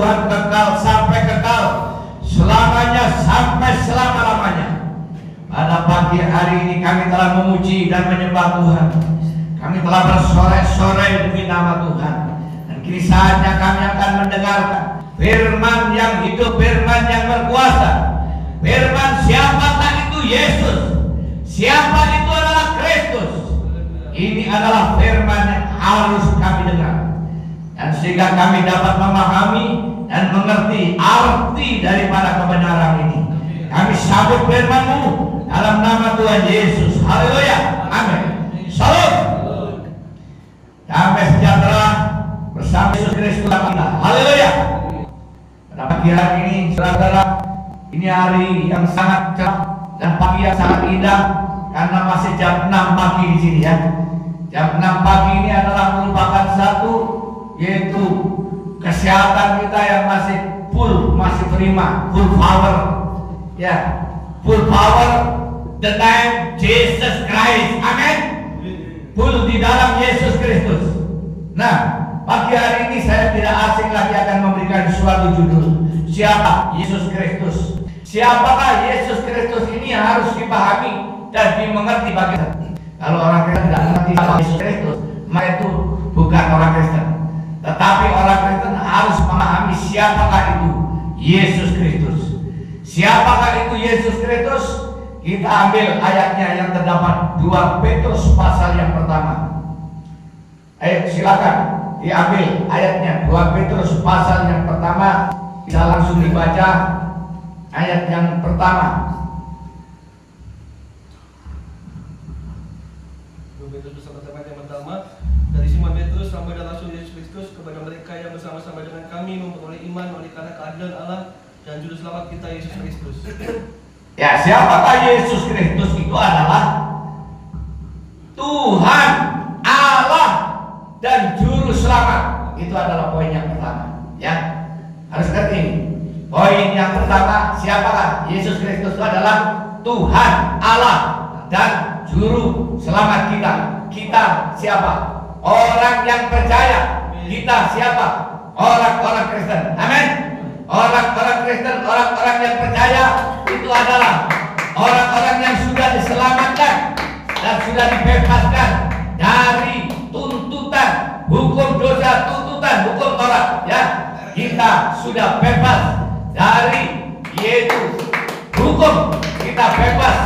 Tuhan kekal sampai kekal, selamanya sampai selama-lamanya. Pada pagi hari ini kami telah memuji dan menyembah Tuhan. Kami telah bersorak-sorai demi nama Tuhan. Dan kini saatnya kami akan mendengarkan firman yang hidup, firman yang berkuasa. Firman siapakah itu Yesus? Siapa itu adalah Kristus? Ini adalah firman yang harus kami dengar. Dan sehingga kami dapat memahami dan mengerti arti daripada kebenaran ini. Kami sambut firman-Mu dalam nama Tuhan Yesus. Haleluya. Amin. Salam. Damai sejahtera bersama Yesus Kristus kita. Haleluya. Pada pagi hari ini, saudara, ini hari yang sangat cerah dan pagi yang sangat indah karena masih jam 6 pagi di sini ya. Jam 6 pagi ini adalah merupakan satu, yaitu kesehatan kita yang masih full, masih prima, full power. Ya, full power the name Jesus Christ. Amin. Full di dalam Yesus Kristus. Nah, pagi hari ini saya tidak asing lagi akan memberikan suatu judul. Siapa Yesus Kristus? Siapakah Yesus Kristus ini yang harus dipahami dan dimengerti bagi kita. Kalau orang Kristen tidak mengerti siapa Yesus Kristus, maka itu bukan orang Kristen. Tetapi orang Kristen harus memahami siapakah itu Yesus Kristus. Siapakah itu Yesus Kristus? Kita ambil ayatnya yang terdapat 2 Petrus pasal yang pertama. Ayo silakan diambil ayatnya 2 Petrus pasal yang pertama. Kita langsung dibaca ayat yang pertama. 2 Petrus pasal yang pertama. Dari Simon Petrus, hamba dan rasul Yesus Kristus, kepada mereka yang bersama-sama dengan kami memperoleh iman oleh karena keadilan Allah dan juru selamat kita Yesus Kristus. Ya, siapakah Yesus Kristus? Itu adalah Tuhan, Allah, dan juru selamat. Itu adalah poin yang pertama. Ya, harus ngerti ini. Poin yang pertama, siapakah Yesus Kristus? Itu adalah Tuhan, Allah, dan juru selamat kita. Kita siapa? Orang yang percaya. Kita siapa? Orang-orang Kristen. Amin. Orang-orang Kristen, orang-orang yang percaya itu adalah orang-orang yang sudah diselamatkan dan sudah dibebaskan dari tuntutan hukum dosa, tuntutan hukum Taurat. Ya, kita sudah bebas dari yaitu hukum. Kita bebas,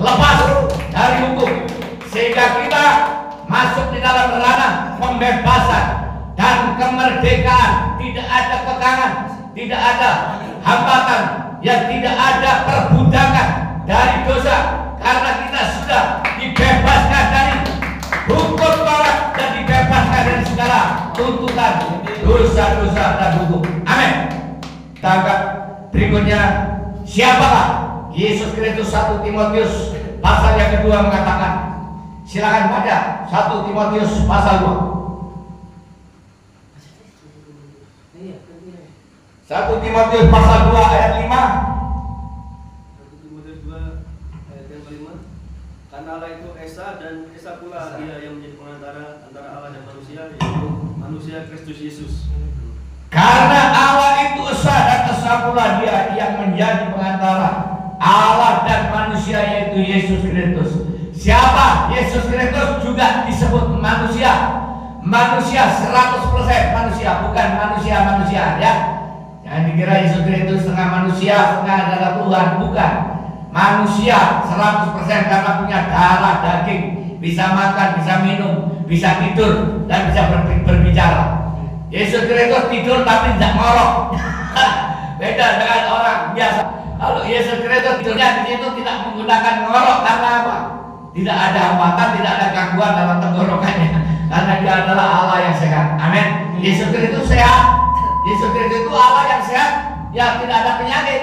lepas dari hukum, sehingga kita masuk di dalam ranah pembebasan dan kemerdekaan. Tidak ada kekangan, tidak ada hambatan, yang tidak ada perbudakan dari dosa, karena kita sudah dibebaskan dari hukum Taurat dan dibebaskan dari segala tuntutan dosa-dosa dan hukum. Amin. Kita angkat berikutnya, siapakah Yesus Kristus? 1 Timotius pasal yang kedua mengatakan, silakan baca 1 Timotius pasal 2. 1 Timotius pasal 2 ayat 5. 1 Timotius 2 ayat yang kelima. Karena Allah itu Esa, dan Esa pula Dia yang menjadi pengantara antara Allah dan manusia, yaitu manusia Kristus Yesus. Karena Allah itu Esa dan Esa pula Dia yang menjadi pengantara Allah dan manusia, yaitu Yesus Kristus. Siapa Yesus Kristus? Juga disebut manusia. Manusia 100% manusia, bukan manusia-manusia ya. Jangan dikira Yesus Kristus setengah manusia, setengah adalah Tuhan. Bukan. Manusia 100% karena punya darah daging, bisa makan, bisa minum, bisa tidur, dan bisa berbicara. Yesus Kristus tidur tapi tidak ngorok. Beda dengan orang biasa. Kalau Yesus Kristus tidurnya di situ tidak menggunakan ngorok. Karena apa? Tidak ada hambatan, tidak ada gangguan dalam tenggorokannya. Karena Dia adalah Allah yang sehat. Amin. Yesus Kristus sehat. Yesus Kristus itu Allah yang sehat, ya, tidak ada penyakit,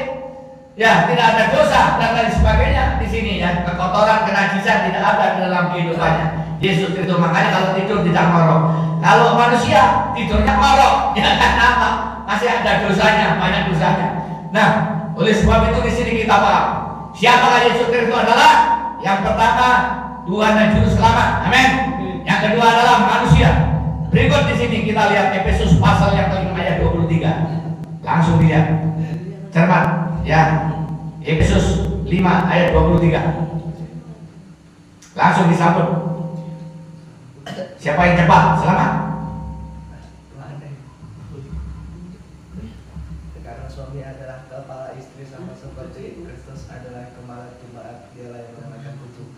ya, tidak ada dosa dan lain sebagainya di sini ya. Kekotoran, kenajisan tidak ada di dalam kehidupannya Yesus Kristus. Makanya kalau tidur tidak ngorok. Kalau manusia tidurnya ngorok, ya kenapa? Masih ada dosanya, banyak dosanya. Nah, oleh sebab itu di sini kita paham siapakah Yesus Kristus adalah yang pertama Tuhan dan juru selamat. Amin. Yang kedua adalah manusia. Berikut di sini kita lihat Efesus pasal yang kelima ayat 23. Langsung dia cermat ya. Efesus 5 ayat 23. Langsung disambut. Siapa yang cepat selamat? Karena suami adalah kepala istri sama seperti Kristus adalah kepala jemaat, dialah yang mengenakan tubuh.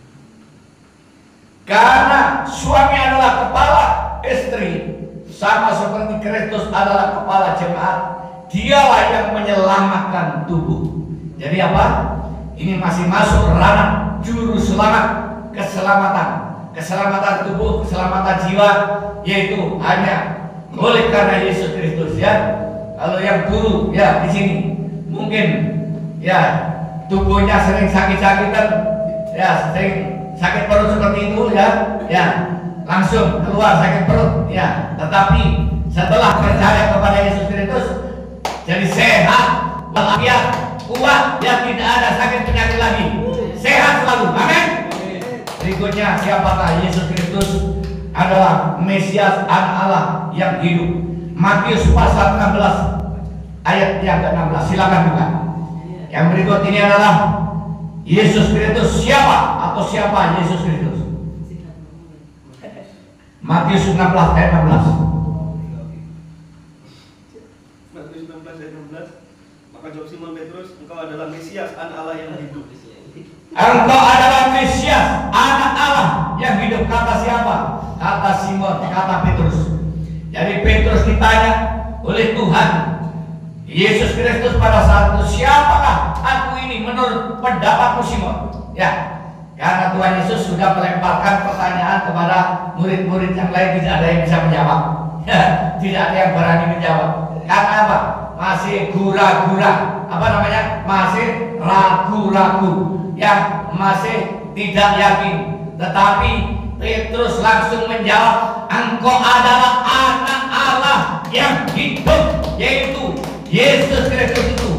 Karena suami adalah kepala istri sama seperti Kristus adalah kepala jemaat, dialah yang menyelamatkan tubuh. Jadi apa? Ini masih masuk ranah juru selamat, keselamatan tubuh, keselamatan jiwa, yaitu hanya oleh karena Yesus Kristus ya. Kalau yang dulu ya di sini mungkin ya tubuhnya sering sakit-sakitan, ya sering sakit perut seperti itu ya langsung keluar sakit perut ya. Tetapi setelah percaya kepada Yesus Kristus jadi sehat, walafiat, kuat, ya tidak ada sakit penyakit lagi, sehat selalu. Amin. Berikutnya, siapakah Yesus Kristus? Adalah Mesias, Anak Allah yang hidup. Matius pasal 16 ayat yang ke-16. Silakan buka. Yang berikut ini adalah Yesus Kristus. Siapa atau siapa Yesus Kristus? Matius 16 ayat 16. Matius 16 ayat 16. Maka jawab Simon Petrus, engkau adalah Mesias, Anak Allah yang hidup. Engkau adalah Mesias, Anak Allah yang hidup. Kata siapa? Kata Simon, kata Petrus. Jadi Petrus ditanya oleh Tuhan Yesus Kristus pada saat itu, siapakah aku ini menurut pendapatmu Simon? Ya, karena Tuhan Yesus sudah melemparkan pertanyaan kepada murid-murid yang lain, tidak ada yang bisa menjawab. Tidak ada yang berani menjawab. Karena apa? Masih gura-gura. Apa namanya? Masih ragu-ragu. Ya, masih tidak yakin. Tetapi Petrus langsung menjawab, engkau adalah Anak Allah yang hidup, yaitu Yesus Kristus itu.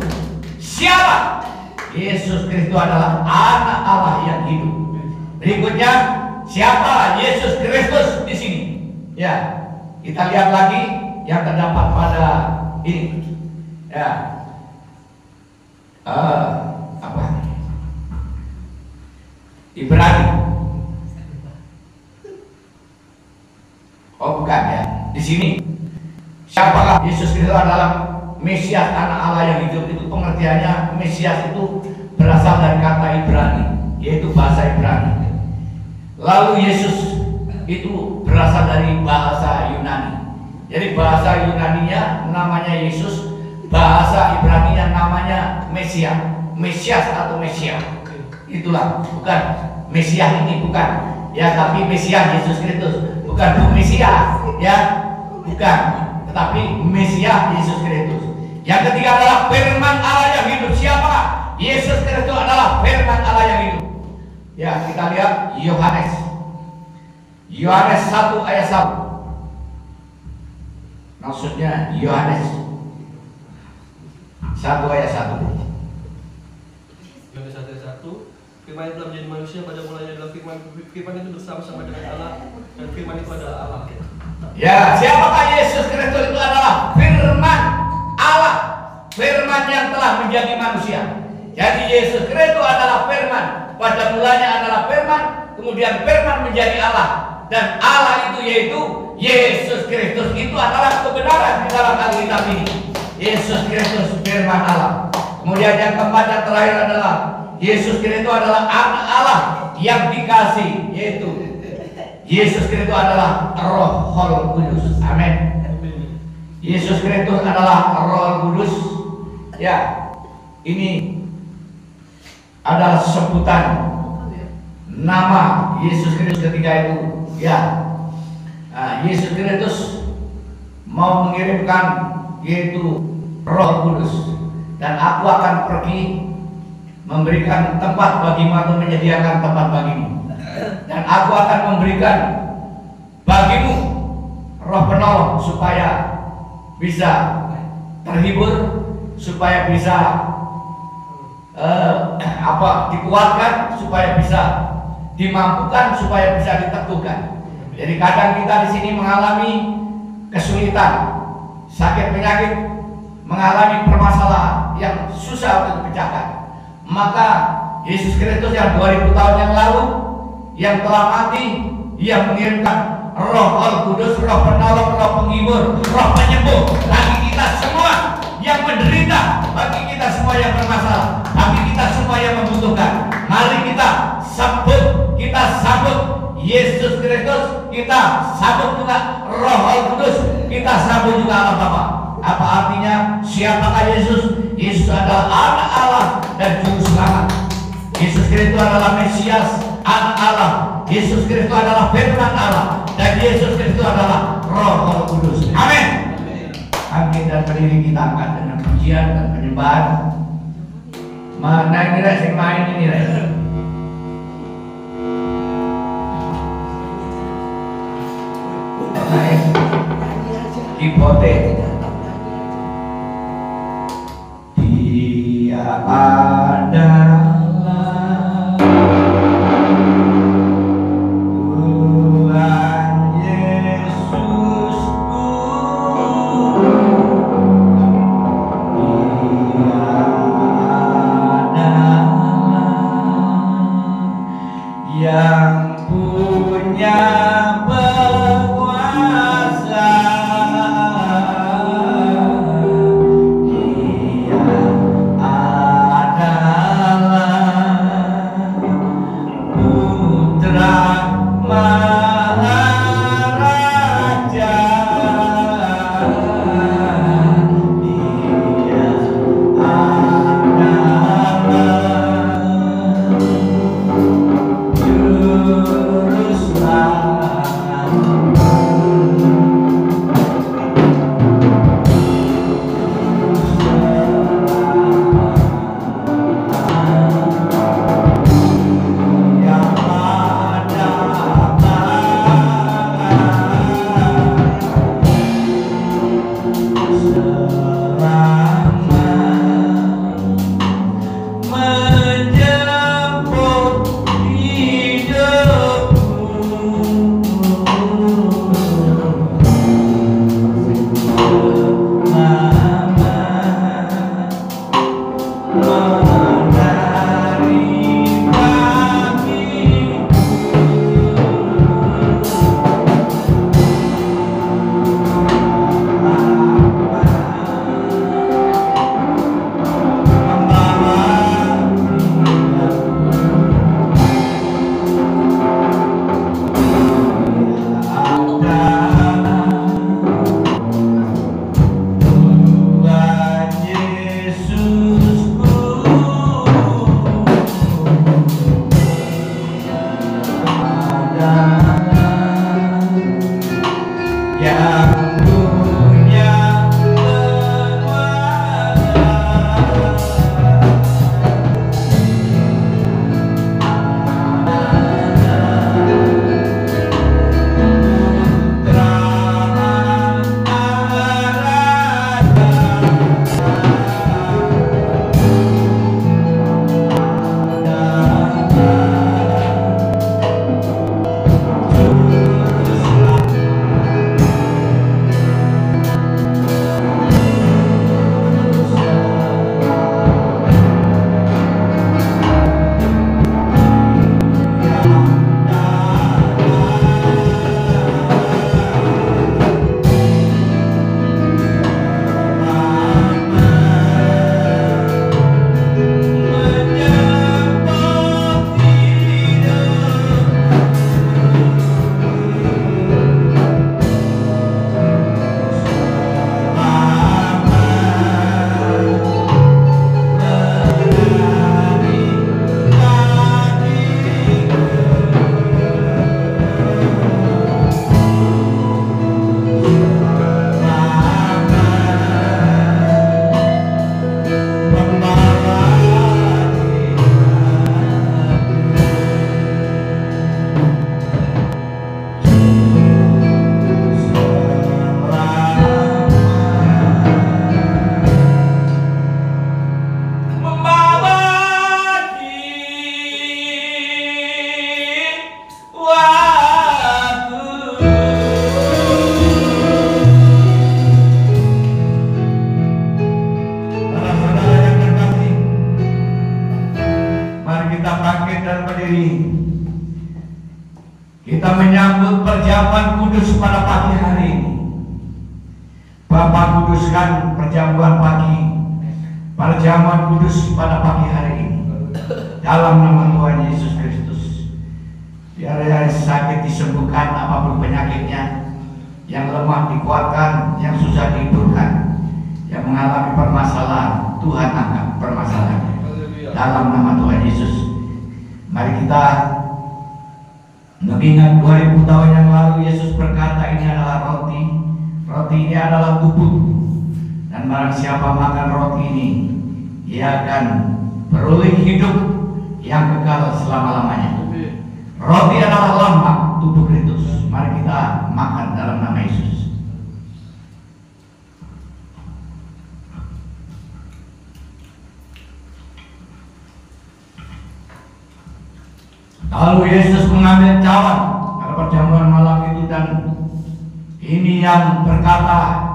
Siapa? Yesus Kristus adalah Anak Allah yang hidup. Berikutnya, siapa Yesus Kristus di sini? Ya, kita lihat lagi yang terdapat pada ini. Ya, apa? Ibrani. Oh bukan ya. Di sini siapakah Yesus Kristus adalah Mesias, Anak Allah yang hidup. Itu pengertiannya Mesias itu berasal dari kata Ibrani, yaitu bahasa Ibrani. Lalu Yesus itu berasal dari bahasa Yunani. Jadi bahasa Yunaninya namanya Yesus, bahasa Ibraninya namanya Mesias atau Mesias. Itulah, bukan Mesias ini, bukan ya, tapi Mesias Yesus Kristus, bukan Mesias ya, bukan, tetapi Mesias Yesus Kristus. Yang ketiga adalah firman Allah yang hidup. Siapa? Yesus Kristus adalah firman Allah yang hidup. Ya, kita lihat Yohanes 1 ayat 1. Maksudnya Yohanes 1 ayat 1. Yohanes 1 ayat 1. Firman yang telah menjadi manusia, pada mulanya adalah firman itu bersama-sama dengan Allah, dan firman itu adalah Allah. Ya, siapakah Yesus Kristus? Itu adalah firman Allah, firman yang telah menjadi manusia. Jadi Yesus Kristus adalah firman, pada mulanya adalah firman, kemudian firman menjadi Allah, dan Allah itu yaitu Yesus Kristus. Itu adalah kebenaran di dalam Alkitab ini. Yesus Kristus firman Allah. Kemudian yang keempat dan terakhir adalah Yesus Kristus adalah Anak Allah yang dikasih, yaitu Yesus Kristus adalah Roh Kudus. Amin. Yesus Kristus adalah Roh Kudus. Ya, ini adalah sebutan nama Yesus Kristus ketika itu. Ya, Yesus Kristus mau mengirimkan yaitu Roh Kudus, dan aku akan pergi memberikan tempat bagimu atau menyediakan tempat bagimu, dan aku akan memberikan bagimu Roh penolong supaya bisa terhibur, supaya bisa dikuatkan, supaya bisa dimampukan, supaya bisa diteguhkan. Jadi kadang kita di sini mengalami kesulitan, sakit penyakit, mengalami permasalahan yang susah untuk dipecahkan, maka Yesus Kristus yang 2000 tahun yang lalu, yang telah mati, Ia mengirimkan Roh Kudus, Roh penolong, Roh penghibur, Roh penyembuh bagi kita semua yang menderita, bagi kita semua yang bermasalah, bagi kita semua yang membutuhkan. Mari kita sambut Yesus Kristus, kita sambut juga Roh Kudus, kita sambut juga Allah Bapa. Apa artinya? Siapakah Yesus? Yesus adalah Anak Allah dan Juru Selamat. Yesus Kristus adalah Mesias, Anak Allah. Yesus Kristus adalah Firman Allah, dan Yesus Kristus adalah Roh Kudus. Amin. Amin. Dan berdiri kita angkat dengan pujian dan penyembahan. Mana ini sing main ini Ibote. Dia adalah Tuhan Yesusku. Dia adalah yang punya berkuasa. Dia adalah Kita menyambut perjamuan kudus pada pagi hari ini. Bapa, kuduskan perjamuan pagi, perjamuan kudus pada pagi hari ini. Dalam nama Tuhan Yesus Kristus. Biar yang sakit disembuhkan, apapun penyakitnya, yang lemah dikuatkan, yang susah dihidupkan, yang mengalami permasalahan, Tuhan angkat permasalahannya. Dalam nama Tuhan Yesus. Mari kita mengingat 2000 tahun yang lalu Yesus berkata, ini adalah roti. Roti ini adalah tubuh. Dan barang siapa makan roti ini, ia akan beroleh hidup yang kekal selama-lamanya. Roti adalah lambang tubuh Kristus. Mari kita makan dalam nama Yesus. Lalu Yesus mengambil cawan pada perjamuan malam itu, dan ini yang berkata,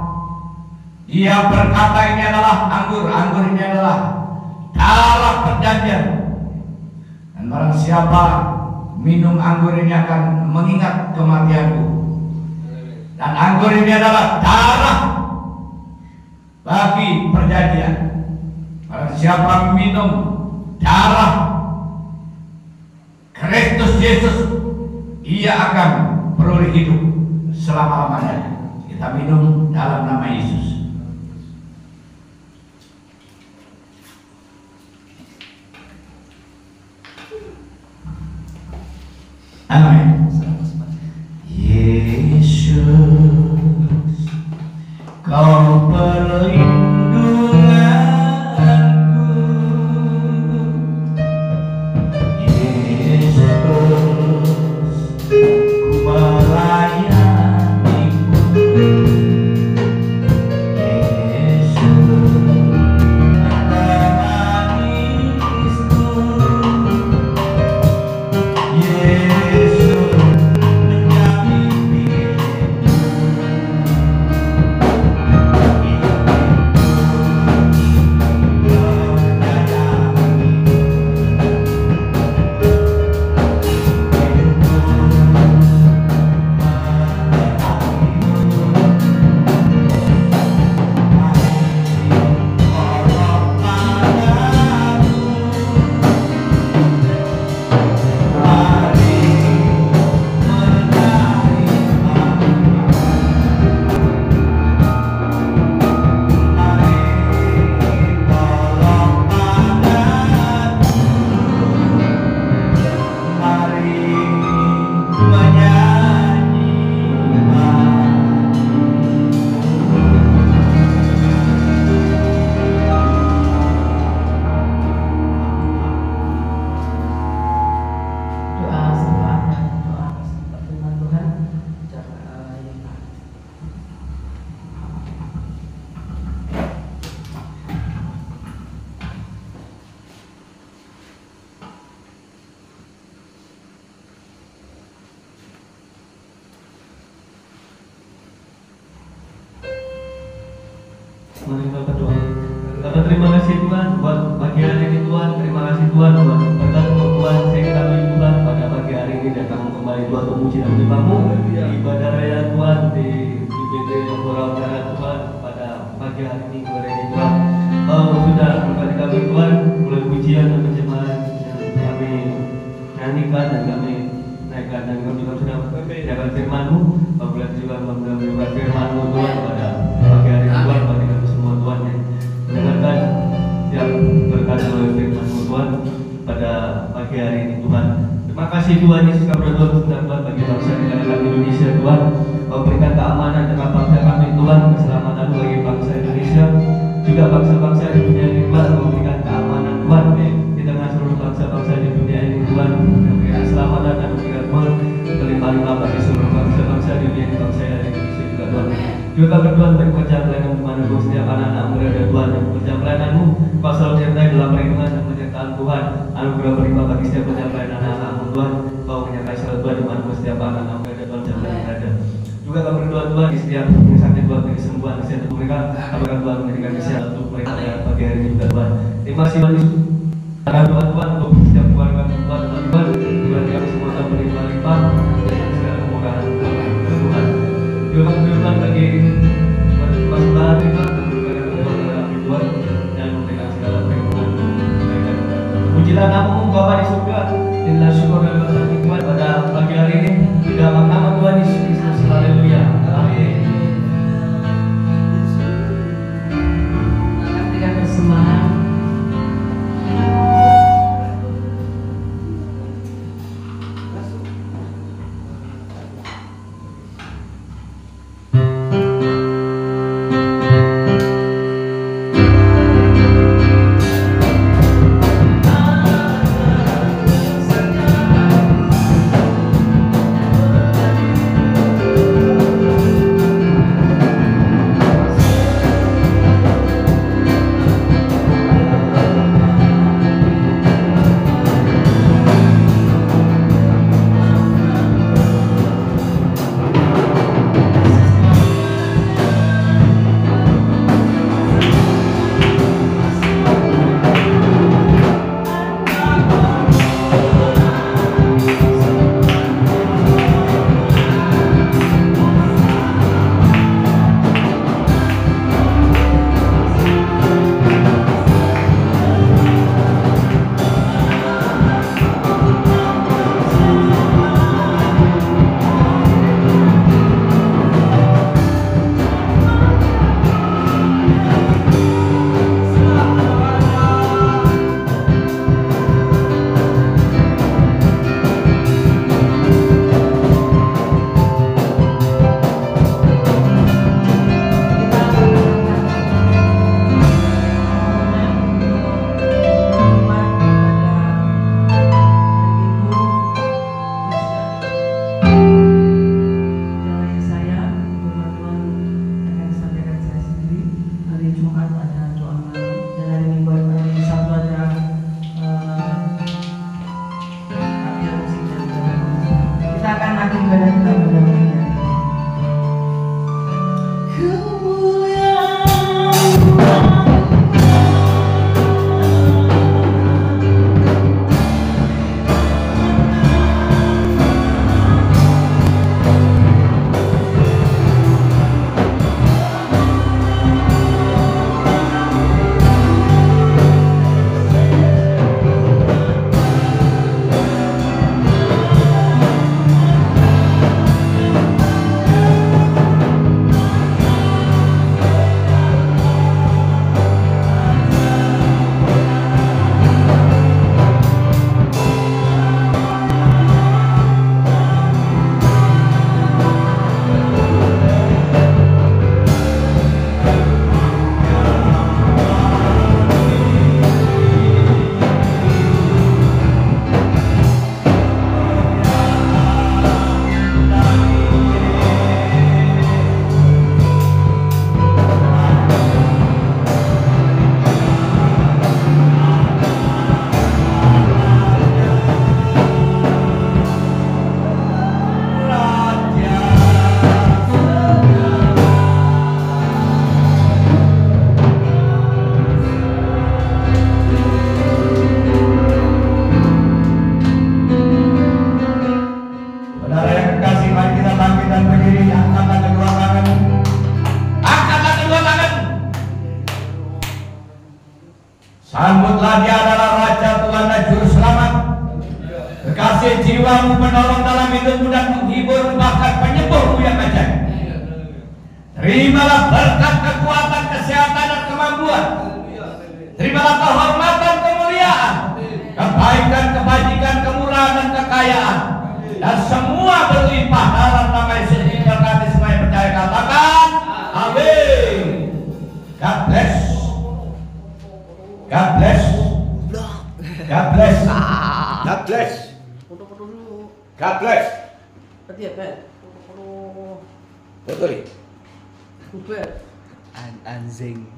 dia berkata, ini adalah anggur ini adalah darah perjanjian. Dan barang siapa minum anggur ini akan mengingat kematianku. Dan anggur ini adalah darah bagi perjanjian. Barang siapa minum darah Kristus Yesus, ia akan beroleh hidup selama-lamanya. Kita minum dalam nama Yesus. Amin. Yesus, Kau perlindunganku. Yesus, ku melayanimu. Yesus, menangisku. Yesus, menjadi milikku. Mari kita berdoa. Kata terima kasih Tuhan buat pagi hari ini Tuhan. Terima kasih Tuhan buat berkat-Mu Tuhan, sehingga kami Tuhan pada pagi hari ini datang kembali Tuhan untuk memuji dan menyembah-Mu di ibadah raya Tuhan di IBT Lembora Utara Tuhan pada pagi hari ini Tuhan. Sudah berkati kami Tuhan mulai pujian dan penyembahan yang kami nyanyikan dan kami naikkan, dan kami juga sudah mendengar firman-Mu. Apabila juga mendengar firman-Mu Tuhan pada pagi hari ini Tuhan, bagi kami semua Tuhan yang mendengarkan setiap berkat oleh firman-Mu Tuhan pada pagi hari ini Tuhan. Terima kasih Tuhan Yesus, kami berdoa Tuhan bagi bangsa negara kami Indonesia Tuhan. Kau berikan keamanan dengan bangsa kami Tuhan, keselamatan bagi bangsa Indonesia, juga bangsa-bangsa di dunia ini Tuhan. Kau berikan keamanan Tuhan di tengah seluruh bangsa-bangsa di dunia ini Tuhan. Berikan keselamatan dan berikan Tuhan berlimpah-limpah bagi seluruh bangsa-bangsa di dunia ini, bangsa Indonesia juga Tuhan. Juga berdoa bagi pekerjaan pelayanan dimanapun setiap anak-anak muda dan Tuhan, dan pekerjaan pelayanan-Mu Kau selalu menyertai dalam perlindungan dan penyertaan Tuhan. Anugerah berlimpah bagi setiap pekerjaan pelayanan anak-anak-Mu Tuhan. Kau menyertai selalu Tuhan dimanapun setiap anak-anak muda dan Tuhan yang berada. Juga kami berdoa Tuhan di setiap yang sakit Tuhan, beri kesembuhan kesehatan untuk mereka. Apakah Tuhan memberikan kesehatan untuk mereka pada pagi hari ini juga Tuhan. Terima kasih Tuhan Yesus. Akan doa Tuhan untuk setiap keluarga Tuhan, Tuhan kami semua Tuhan berlimpah-limpah. Sambutlah dia adalah Raja Tuhan dan Juru Selamat. Kekasih jiwamu, penolong dalam hidupmu dan menghibur, bahkan penyembuhmu yang ajaib. Terimalah berkat, kekuatan, kesehatan dan kemampuan. Terimalah kehormatan, kemuliaan, kebaikan, kebajikan, kemurahan dan kekayaan, dan semua berlimpah dalam nama Yesus. Berkati semua yang percaya katakan amin. God bless. God bless. God bless. God bless. Foto-foto dulu. God bless. Tadi ya, Pak? Foto-foto. Betul. Kubet. Anjing.